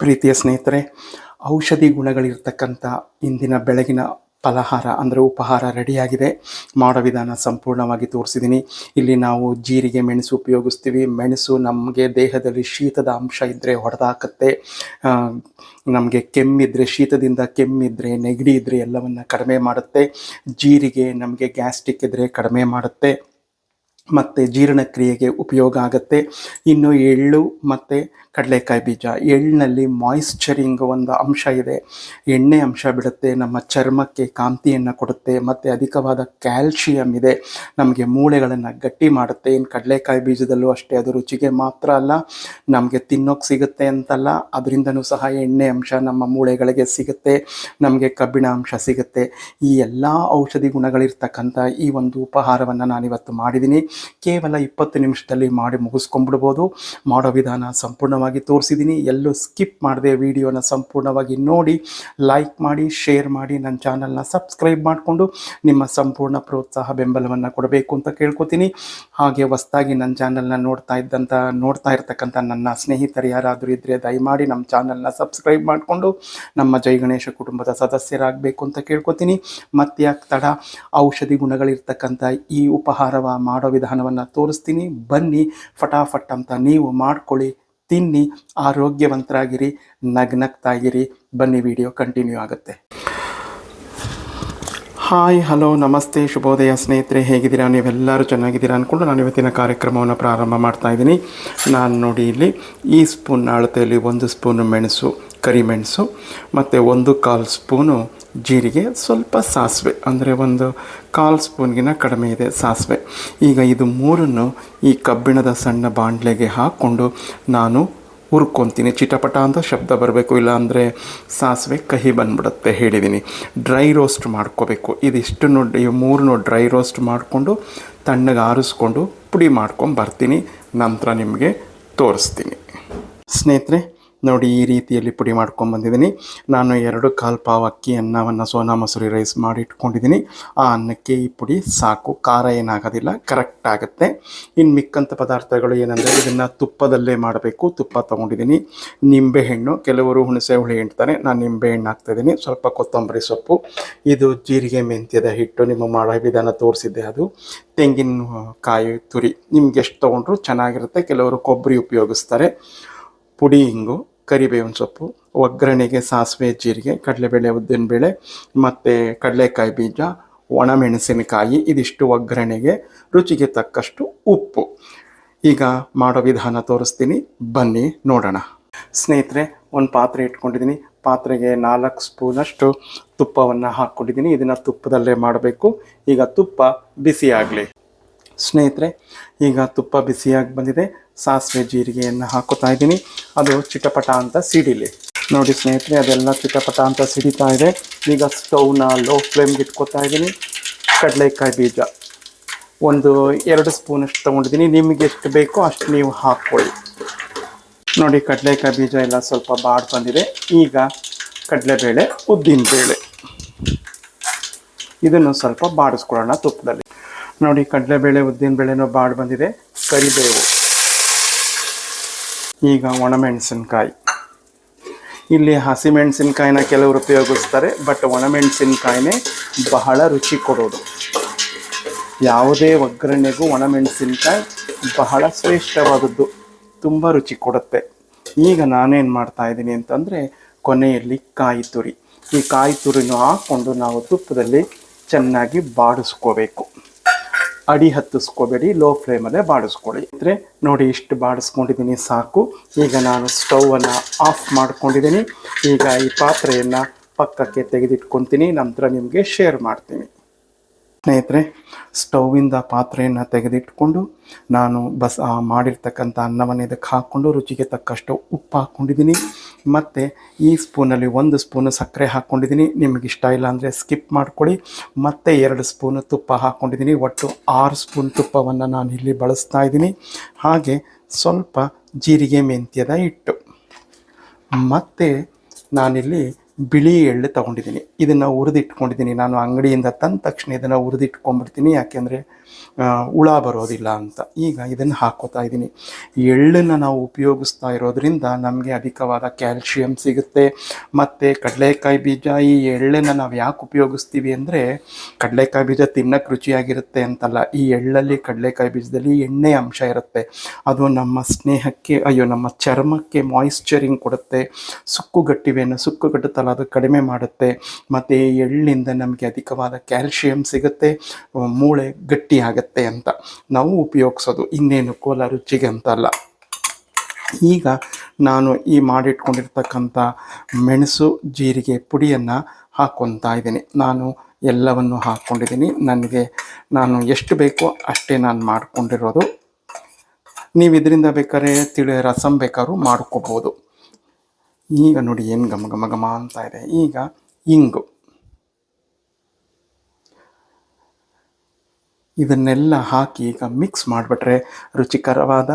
ಪ್ರೀತಿಯ ಸ್ನೇಹಿತರೆ, ಔಷಧಿ ಗುಣಗಳಿರ್ತಕ್ಕಂಥ ಇಂದಿನ ಬೆಳಗಿನ ಫಲಹಾರ ಅಂದರೆ ಉಪಹಾರ ರೆಡಿಯಾಗಿದೆ. ಮಾಡೋ ವಿಧಾನ ಸಂಪೂರ್ಣವಾಗಿ ತೋರಿಸಿದ್ದೀನಿ. ಇಲ್ಲಿ ನಾವು ಜೀರಿಗೆ ಮೆಣಸು ಉಪಯೋಗಿಸ್ತೀವಿ. ಮೆಣಸು ನಮಗೆ ದೇಹದಲ್ಲಿ ಶೀತದ ಅಂಶ ಇದ್ದರೆ ಹೊಡೆದಾಕತ್ತೆ. ನಮಗೆ ಕೆಮ್ಮಿದ್ರೆ, ಶೀತದಿಂದ ಕೆಮ್ಮಿದ್ರೆ, ನೆಗಡಿ ಇದ್ದರೆ ಎಲ್ಲವನ್ನು ಕಡಿಮೆ ಮಾಡುತ್ತೆ. ಜೀರಿಗೆ ನಮಗೆ ಗ್ಯಾಸ್ಟ್ರಿಕ್ ಇದ್ದರೆ ಕಡಿಮೆ ಮಾಡುತ್ತೆ ಮತ್ತು ಜೀರ್ಣಕ್ರಿಯೆಗೆ ಉಪಯೋಗ ಆಗುತ್ತೆ. ಇನ್ನು ಎಳ್ಳು ಮತ್ತು ಕಡಲೆಕಾಯಿ ಬೀಜ, ಎಳ್ಳಿನಲ್ಲಿ ಮಾಯಿಶ್ಚರಿಂಗ್ ಒಂದು ಅಂಶ ಇದೆ, ಎಣ್ಣೆ ಅಂಶ ಬಿಡುತ್ತೆ, ನಮ್ಮ ಚರ್ಮಕ್ಕೆ ಕಾಂತಿಯನ್ನು ಕೊಡುತ್ತೆ ಮತ್ತು ಅಧಿಕವಾದ ಕ್ಯಾಲ್ಶಿಯಂ ಇದೆ, ನಮಗೆ ಮೂಳೆಗಳನ್ನು ಗಟ್ಟಿ ಮಾಡುತ್ತೆ. ಇನ್ನು ಕಡಲೆಕಾಯಿ ಬೀಜದಲ್ಲೂ ಅಷ್ಟೇ, ಅದು ರುಚಿಗೆ ಮಾತ್ರ ಅಲ್ಲ, ನಮಗೆ ತಿನ್ನೋಕ್ಕೆ ಸಿಗುತ್ತೆ ಅಂತಲ್ಲ, ಅದರಿಂದನೂ ಸಹ ಎಣ್ಣೆ ಅಂಶ ನಮ್ಮ ಮೂಳೆಗಳಿಗೆ ಸಿಗುತ್ತೆ, ನಮಗೆ ಕಬ್ಬಿಣ ಅಂಶ ಸಿಗುತ್ತೆ. ಈ ಎಲ್ಲ ಔಷಧಿ ಗುಣಗಳಿರ್ತಕ್ಕಂಥ ಈ ಒಂದು ಉಪಹಾರವನ್ನು ನಾನಿವತ್ತು ಮಾಡಿದ್ದೀನಿ. ಕೇವಲ 20 ನಿಮಿಷದಲ್ಲಿ ಮಾಡಿ ಮುಗಿಸ್ಕೊಂಡ್ಬಿಡ್ಬೋದು. ಮಾಡೋ ವಿಧಾನ ಸಂಪೂರ್ಣವಾಗಿ ತೋರಿಸಿದ್ದೀನಿ. ಎಲ್ಲೂ ಸ್ಕಿಪ್ ಮಾಡದೆ ವಿಡಿಯೋನ ಸಂಪೂರ್ಣವಾಗಿ ನೋಡಿ, ಲೈಕ್ ಮಾಡಿ, ಶೇರ್ ಮಾಡಿ, ನನ್ನ ಚಾನಲ್ನ ಸಬ್ಸ್ಕ್ರೈಬ್ ಮಾಡಿಕೊಂಡು ನಿಮ್ಮ ಸಂಪೂರ್ಣ ಪ್ರೋತ್ಸಾಹ ಬೆಂಬಲವನ್ನು ಕೊಡಬೇಕು ಅಂತ ಕೇಳ್ಕೊತೀನಿ. ಹಾಗೆ ಹೊಸದಾಗಿ ನನ್ನ ಚಾನಲ್ನ ನೋಡ್ತಾ ಇರ್ತಕ್ಕಂಥ ನನ್ನ ಸ್ನೇಹಿತರು ಯಾರಾದರೂ ಇದ್ದರೆ ದಯಮಾಡಿ ನಮ್ಮ ಚಾನಲ್ನ ಸಬ್ಸ್ಕ್ರೈಬ್ ಮಾಡಿಕೊಂಡು ನಮ್ಮ ಜೈ ಗಣೇಶ ಕುಟುಂಬದ ಸದಸ್ಯರಾಗಬೇಕು ಅಂತ ಕೇಳ್ಕೊತೀನಿ. ಮತ್ತು ಯಾಕೆ ತಡ, ಔಷಧಿ ಗುಣಗಳಿರ್ತಕ್ಕಂಥ ಈ ಉಪಹಾರವ ಮಾಡೋ ವಿಧಾನವನ್ನು ತೋರಿಸ್ತೀನಿ. ಬನ್ನಿ, ಫಟಾಫಟ್ ಅಂತ ನೀವು ಮಾಡ್ಕೊಳ್ಳಿ, ತಿನ್ನಿ, ಆರೋಗ್ಯವಂತರಾಗಿರಿ, ನಗ್ನಗ್ತಾಗಿರಿ. ಬನ್ನಿ, ವಿಡಿಯೋ ಕಂಟಿನ್ಯೂ ಆಗುತ್ತೆ. ಹಾಯ್, ಹಲೋ, ನಮಸ್ತೆ, ಶುಭೋದಯ ಸ್ನೇಹಿತರೆ, ಹೇಗಿದ್ದೀರಾ? ನೀವೆಲ್ಲರೂ ಚೆನ್ನಾಗಿದ್ದೀರಾ ಅಂದ್ಕೊಂಡು ನಾನು ಇವತ್ತಿನ ಕಾರ್ಯಕ್ರಮವನ್ನು ಪ್ರಾರಂಭ ಮಾಡ್ತಾಯಿದ್ದೀನಿ. ನಾನು ನೋಡಿ ಇಲ್ಲಿ ಈ ಸ್ಪೂನ್ ಅಳತೆಯಲ್ಲಿ 1 ಸ್ಪೂನು ಮೆಣಸು, ಕರಿಮೆಣಸು ಮತ್ತು 1/4 ಸ್ಪೂನು ಜೀರಿಗೆ, ಸ್ವಲ್ಪ ಸಾಸಿವೆ, ಅಂದರೆ 1/4 ಸ್ಪೂನ್ಗಿನ ಕಡಿಮೆ ಇದೆ ಸಾಸಿವೆ. ಈಗ ಇದು ಮೂರನ್ನು ಈ ಕಬ್ಬಿಣದ ಸಣ್ಣ ಬಾಣಲೆಗೆ ಹಾಕ್ಕೊಂಡು ನಾನು ಹುರ್ಕೊತೀನಿ. ಚಿಟಪಟ ಅಂತ ಶಬ್ದ ಬರಬೇಕು, ಇಲ್ಲ ಅಂದರೆ ಸಾಸಿವೆ ಕಹಿ ಬಂದ್ಬಿಡುತ್ತೆ. ಹೇಳಿದ್ದೀನಿ, ಡ್ರೈ ರೋಸ್ಟ್ ಮಾಡ್ಕೋಬೇಕು. ಇದಿಷ್ಟನ್ನು ಈ ಮೂರನ್ನು ಡ್ರೈ ರೋಸ್ಟ್ ಮಾಡಿಕೊಂಡು ತಣ್ಣಗೆ ಆರಿಸ್ಕೊಂಡು ಪುಡಿ ಮಾಡ್ಕೊಂಡು ಬರ್ತೀನಿ. ನಂತರ ನಿಮಗೆ ತೋರಿಸ್ತೀನಿ. ಸ್ನೇಹಿತರೆ ನೋಡಿ, ಈ ರೀತಿಯಲ್ಲಿ ಪುಡಿ ಮಾಡ್ಕೊಂಬಂದಿದ್ದೀನಿ. ನಾನು 2/4 ಪಾವ್ ಅಕ್ಕಿ ಅನ್ನವನ್ನು ಸೋನಾ ಮಸೂರಿ ರೈಸ್ ಮಾಡಿ ಇಟ್ಕೊಂಡಿದ್ದೀನಿ. ಆ ಅನ್ನಕ್ಕೆ ಈ ಪುಡಿ ಸಾಕು, ಖಾರ ಏನಾಗೋದಿಲ್ಲ, ಕರೆಕ್ಟ್ ಆಗುತ್ತೆ. ಇನ್ನು ಮಿಕ್ಕಂಥ ಪದಾರ್ಥಗಳು ಏನಂದರೆ, ಇದನ್ನು ತುಪ್ಪದಲ್ಲೇ ಮಾಡಬೇಕು. ತುಪ್ಪ ತೊಗೊಂಡಿದ್ದೀನಿ. ನಿಂಬೆಹಣ್ಣು, ಕೆಲವರು ಹುಣಸೆ ಹುಳಿ ಹಿಂಡ್ತಾರೆ, ನಾನು ನಿಂಬೆಹಣ್ಣು ಹಾಕ್ತಾಯಿದ್ದೀನಿ. ಸ್ವಲ್ಪ ಕೊತ್ತಂಬರಿ ಸೊಪ್ಪು, ಇದು ಜೀರಿಗೆ ಮೆಂತ್ಯದ ಹಿಟ್ಟು, ನಿಮ್ಮ ಮಾಡೋ ವಿಧಾನ ತೋರಿಸಿದ್ದೆ. ಅದು ತೆಂಗಿನಕಾಯಿ ತುರಿ, ನಿಮ್ಗೆ ಎಷ್ಟು ತೊಗೊಂಡ್ರು ಚೆನ್ನಾಗಿರುತ್ತೆ. ಕೆಲವರು ಕೊಬ್ಬರಿ ಉಪಯೋಗಿಸ್ತಾರೆ. ಪುಡಿ ಹಿಂಗು, ಕರಿಬೇವಿನ ಸೊಪ್ಪು, ಒಗ್ಗರಣೆಗೆ ಸಾಸಿವೆ, ಜೀರಿಗೆ, ಕಡಲೆಬೇಳೆ, ಉದ್ದಿನಬೇಳೆ ಮತ್ತು ಕಡಲೆಕಾಯಿ ಬೀಜ, ಒಣಮೆಣಸಿನಕಾಯಿ, ಇದಿಷ್ಟು ಒಗ್ಗರಣೆಗೆ, ರುಚಿಗೆ ತಕ್ಕಷ್ಟು ಉಪ್ಪು. ಈಗ ಮಾಡೋ ವಿಧಾನ ತೋರಿಸ್ತೀನಿ, ಬನ್ನಿ ನೋಡೋಣ. ಸ್ನೇಹಿತರೆ, ಒಂದು ಪಾತ್ರೆ ಇಟ್ಕೊಂಡಿದ್ದೀನಿ. ಪಾತ್ರೆಗೆ 4 ಸ್ಪೂನಷ್ಟು ತುಪ್ಪವನ್ನು ಹಾಕ್ಕೊಂಡಿದ್ದೀನಿ. ಇದನ್ನು ತುಪ್ಪದಲ್ಲೇ ಮಾಡಬೇಕು. ಈಗ ತುಪ್ಪ ಬಿಸಿ ಆಗಲಿ. ಸ್ನೇಹಿತರೆ, ಈಗ ತುಪ್ಪ ಬಿಸಿಯಾಗಿ ಬಂದಿದೆ. ಸಾಸಿವೆ ಜೀರಿಗೆಯನ್ನು ಹಾಕೋತಾ ಇದ್ದೀನಿ. ಅದು ಚಿಟಪಟ ಅಂತ ಸಿಡಿಲಿ. ನೋಡಿ ಸ್ನೇಹಿತರೆ, ಅದೆಲ್ಲ ಚಿಟಪಟ ಅಂತ ಸಿಡಿತಾ ಇದೆ. ಈಗ ಸ್ಟವ್ನ ಲೋ ಫ್ಲೇಮ್ಗೆ ಇಟ್ಕೋತಾ ಇದ್ದೀನಿ. ಕಡಲೆಕಾಯಿ ಬೀಜ 1-2 ಸ್ಪೂನಷ್ಟು ತೊಗೊಂಡಿದ್ದೀನಿ. ನಿಮಗೆ ಎಷ್ಟು ಬೇಕೋ ಅಷ್ಟು ನೀವು ಹಾಕ್ಕೊಳ್ಳಿ. ನೋಡಿ, ಕಡಲೆಕಾಯಿ ಬೀಜ ಎಲ್ಲ ಸ್ವಲ್ಪ ಬಾಡಿ ಬಂದಿದೆ. ಈಗ ಕಡಲೆಬೇಳೆ, ಉದ್ದಿನಬೇಳೆ, ಇದನ್ನು ಸ್ವಲ್ಪ ಬಾಡಿಸ್ಕೊಳ್ಳೋಣ ತುಪ್ಪದಲ್ಲಿ. ನೋಡಿ, ಕಡಲೆಬೇಳೆ, ಉದ್ದಿನಬೇಳೆನೂ ಬಾಡಿ ಬಂದಿದೆ. ಕರಿಬೇವು, ಈಗ ಒಣಮೆಣಸಿನ್ಕಾಯಿ. ಇಲ್ಲಿ ಹಸಿಮೆಣಸಿನ್ಕಾಯಿನ ಕೆಲವರು ಉಪಯೋಗಿಸ್ತಾರೆ, ಬಟ್ ಒಣಮೆಣಸಿನ್ಕಾಯಿನೇ ಬಹಳ ರುಚಿ ಕೊಡೋದು. ಯಾವುದೇ ಒಗ್ಗರಣೆಗೂ ಒಣಮೆಣಸಿನ್ಕಾಯಿ ಬಹಳ ಶ್ರೇಷ್ಠವಾದದ್ದು, ತುಂಬ ರುಚಿ ಕೊಡುತ್ತೆ. ಈಗ ನಾನೇನು ಮಾಡ್ತಾಯಿದ್ದೀನಿ ಅಂತಂದರೆ, ಕೊನೆಯಲ್ಲಿ ಕಾಯಿ ತುರಿ, ಈ ಕಾಯಿ ತುರಿನೂ ಹಾಕ್ಕೊಂಡು ನಾವು ತುಪ್ಪದಲ್ಲಿ ಚೆನ್ನಾಗಿ ಬಾಡಿಸ್ಕೋಬೇಕು. ಅಡಿ ಹತ್ತಿಸ್ಕೋಬೇಡಿ, ಲೋ ಫ್ಲೇಮಲ್ಲೇ ಬಾಡಿಸ್ಕೊಳ್ಳಿ. ಅಂದರೆ ನೋಡಿ, ಇಷ್ಟು ಬಾಡಿಸ್ಕೊಂಡಿದ್ದೀನಿ, ಸಾಕು. ಈಗ ನಾನು ಸ್ಟವನ್ನು ಆಫ್ ಮಾಡ್ಕೊಂಡಿದ್ದೀನಿ. ಈಗ ಈ ಪಾತ್ರೆಯನ್ನು ಪಕ್ಕಕ್ಕೆ ತೆಗೆದಿಟ್ಕೊತೀನಿ, ನಂತರ ನಿಮಗೆ ಶೇರ್ ಮಾಡ್ತೀನಿ. ಸ್ನೇಹಿತರೆ, ಸ್ಟೌವಿಂದ ಪಾತ್ರೆಯನ್ನು ತೆಗೆದಿಟ್ಕೊಂಡು ನಾನು ಮಾಡಿರ್ತಕ್ಕಂಥ ಅನ್ನವನ್ನು ಇದಕ್ಕೆ ಹಾಕ್ಕೊಂಡು ರುಚಿಗೆ ತಕ್ಕಷ್ಟು ಉಪ್ಪು ಹಾಕ್ಕೊಂಡಿದ್ದೀನಿ. ಮತ್ತು ಈ ಸ್ಪೂನಲ್ಲಿ 1 ಸ್ಪೂನು ಸಕ್ಕರೆ ಹಾಕ್ಕೊಂಡಿದ್ದೀನಿ. ನಿಮಗೆ ಇಷ್ಟ ಇಲ್ಲ ಅಂದರೆ ಸ್ಕಿಪ್ ಮಾಡ್ಕೊಳ್ಳಿ. ಮತ್ತು 2 ಸ್ಪೂನು ತುಪ್ಪ ಹಾಕ್ಕೊಂಡಿದ್ದೀನಿ. ಒಟ್ಟು 6 ಸ್ಪೂನ್ ತುಪ್ಪವನ್ನು ನಾನು ಇಲ್ಲಿ ಬಳಸ್ತಾ ಇದ್ದೀನಿ. ಹಾಗೆ ಸ್ವಲ್ಪ ಜೀರಿಗೆ ಮೆಂತ್ಯದ ಹಿಟ್ಟು, ಮತ್ತು ನಾನಿಲ್ಲಿ ಬಿಳಿ ಎಳ್ಳು ತೊಗೊಂಡಿದ್ದೀನಿ. ಇದನ್ನು ಹುರಿದಿಟ್ಕೊಂಡಿದ್ದೀನಿ. ನಾನು ಅಂಗಡಿಯಿಂದ ತಂದ ತಕ್ಷಣ ಇದನ್ನು ಹುರಿದಿಟ್ಕೊಂಡ್ಬಿಡ್ತೀನಿ, ಯಾಕೆಂದರೆ ಹುಳ ಬರೋದಿಲ್ಲ ಅಂತ. ಈಗ ಇದನ್ನು ಹಾಕ್ಕೋತಾ ಇದ್ದೀನಿ. ಎಳ್ಳನ್ನು ನಾವು ಉಪಯೋಗಿಸ್ತಾ ಇರೋದ್ರಿಂದ ನಮಗೆ ಅಧಿಕವಾದ ಕ್ಯಾಲ್ಶಿಯಂ ಸಿಗುತ್ತೆ. ಮತ್ತು ಕಡಲೆಕಾಯಿ ಬೀಜ, ಈ ಎಳ್ಳನ್ನು ನಾವು ಯಾಕೆ ಉಪಯೋಗಿಸ್ತೀವಿ ಅಂದರೆ, ಕಡಲೆಕಾಯಿ ಬೀಜ ತಿನ್ನಕ್ಕೆ ರುಚಿಯಾಗಿರುತ್ತೆ ಅಂತಲ್ಲ, ಈ ಎಳ್ಳಲ್ಲಿ ಕಡಲೆಕಾಯಿ ಬೀಜದಲ್ಲಿ ಎಣ್ಣೆ ಅಂಶ ಇರುತ್ತೆ. ಅದು ನಮ್ಮ ಸ್ನೇಹಕ್ಕೆ ನಮ್ಮ ಚರ್ಮಕ್ಕೆ ಮಾಯಿಶ್ಚರಿಂಗ್ ಕೊಡುತ್ತೆ. ಸುಕ್ಕುಗಟ್ಟುತ್ತಲ್ಲ, ಅದು ಕಡಿಮೆ ಮಾಡುತ್ತೆ. ಮತ್ತು ಎಳ್ಳಿಂದ ನಮಗೆ ಅಧಿಕವಾದ ಕ್ಯಾಲ್ಶಿಯಂ ಸಿಗುತ್ತೆ, ಮೂಳೆ ಗಟ್ಟಿಯಾಗುತ್ತೆ ಅಂತ ನಾವು ಉಪಯೋಗಿಸೋದು, ಇನ್ನೇನಕ್ಕೂ ಅಲ್ಲ, ರುಚಿಗೆ ಅಂತಲ್ಲ. ಈಗ ನಾನು ಈ ಮಾಡಿಟ್ಕೊಂಡಿರ್ತಕ್ಕಂಥ ಮೆಣಸು ಜೀರಿಗೆ ಪುಡಿಯನ್ನು ಹಾಕ್ಕೊತಾ ಇದ್ದೀನಿ. ನಾನು ಎಲ್ಲವನ್ನು ಹಾಕ್ಕೊಂಡಿದ್ದೀನಿ. ನಾನು ಎಷ್ಟು ಬೇಕೋ ಅಷ್ಟೇ ನಾನು ಮಾಡ್ಕೊಂಡಿರೋದು. ನೀವು ಇದರಿಂದ ಬೇಕಾದ್ರೆ ರಸಂ ಬೇಕಾದ್ರೂ ಮಾಡ್ಕೋಬೋದು. ಈಗ ನೋಡಿ ಏನು ಘಮ ಘಮ ಘಮ ಅಂತ ಇದೆ. ಈಗ ಇಂಗು, ಇದನ್ನೆಲ್ಲ ಹಾಕಿ ಈಗ ಮಿಕ್ಸ್ ಮಾಡಿಬಿಟ್ರೆ ರುಚಿಕರವಾದ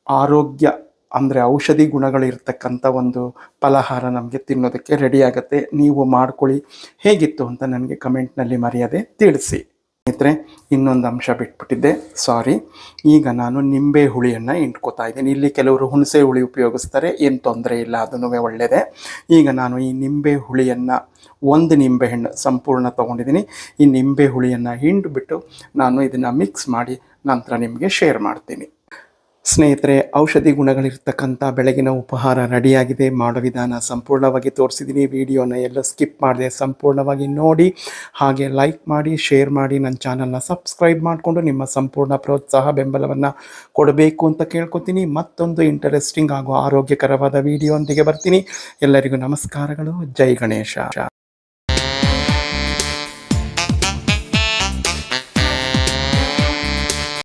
ಆರೋಗ್ಯ ಅಂದರೆ ಔಷಧಿ ಗುಣಗಳಿರ್ತಕ್ಕಂಥ ಒಂದು ಫಲಹಾರ ನಮಗೆ ತಿನ್ನೋದಕ್ಕೆ ರೆಡಿಯಾಗುತ್ತೆ. ನೀವು ಮಾಡ್ಕೊಳ್ಳಿ, ಹೇಗಿತ್ತು ಅಂತ ನನಗೆ ಕಮೆಂಟ್ನಲ್ಲಿ ಮರೆಯದೆ ತಿಳಿಸಿ. ಸ್ನೇಹಿತರೆ, ಇನ್ನೊಂದು ಅಂಶ ಬಿಟ್ಬಿಟ್ಟಿದ್ದೆ, ಸಾರಿ. ಈಗ ನಾನು ನಿಂಬೆ ಹುಳಿಯನ್ನು ಇಂಟ್ಕೋತಾ ಇದ್ದೀನಿ. ಇಲ್ಲಿ ಕೆಲವರು ಹುಣಸೆ ಹುಳಿ ಉಪಯೋಗಿಸ್ತಾರೆ, ಏನು ತೊಂದರೆ ಇಲ್ಲ, ಅದೂ ಒಳ್ಳೆಯದೇ. ಈಗ ನಾನು ಈ ನಿಂಬೆ ಹುಳಿಯನ್ನು, ಒಂದು ನಿಂಬೆಹಣ್ಣು ಸಂಪೂರ್ಣ ತೊಗೊಂಡಿದ್ದೀನಿ. ಈ ನಿಂಬೆ ಹುಳಿಯನ್ನು ಹಿಂಡಿಬಿಟ್ಟು ನಾನು ಇದನ್ನು ಮಿಕ್ಸ್ ಮಾಡಿ ನಂತರ ನಿಮಗೆ ಶೇರ್ ಮಾಡ್ತೀನಿ. ಸ್ನೇಹಿತರೆ, ಔಷಧಿ ಗುಣಗಳಿರ್ತಕ್ಕಂಥ ಬೆಳಗಿನ ಉಪಹಾರ ರೆಡಿಯಾಗಿದೆ. ಮಾಡೋ ವಿಧಾನ ಸಂಪೂರ್ಣವಾಗಿ ತೋರಿಸಿದ್ದೀನಿ. ವಿಡಿಯೋನ ಎಲ್ಲ ಸ್ಕಿಪ್ ಮಾಡಿದೆ, ಸಂಪೂರ್ಣವಾಗಿ ನೋಡಿ. ಹಾಗೆ ಲೈಕ್ ಮಾಡಿ, ಶೇರ್ ಮಾಡಿ, ನನ್ನ ಚಾನಲ್ನ ಸಬ್ಸ್ಕ್ರೈಬ್ ಮಾಡಿಕೊಂಡು ನಿಮ್ಮ ಸಂಪೂರ್ಣ ಪ್ರೋತ್ಸಾಹ ಬೆಂಬಲವನ್ನು ಕೊಡಬೇಕು ಅಂತ ಕೇಳ್ಕೊತೀನಿ. ಮತ್ತೊಂದು ಇಂಟ್ರೆಸ್ಟಿಂಗ್ ಹಾಗೂ ಆರೋಗ್ಯಕರವಾದ ವಿಡಿಯೋ ಒಂದಿಗೆ ಬರ್ತೀನಿ. ಎಲ್ಲರಿಗೂ ನಮಸ್ಕಾರಗಳು. ಜೈ ಗಣೇಶ.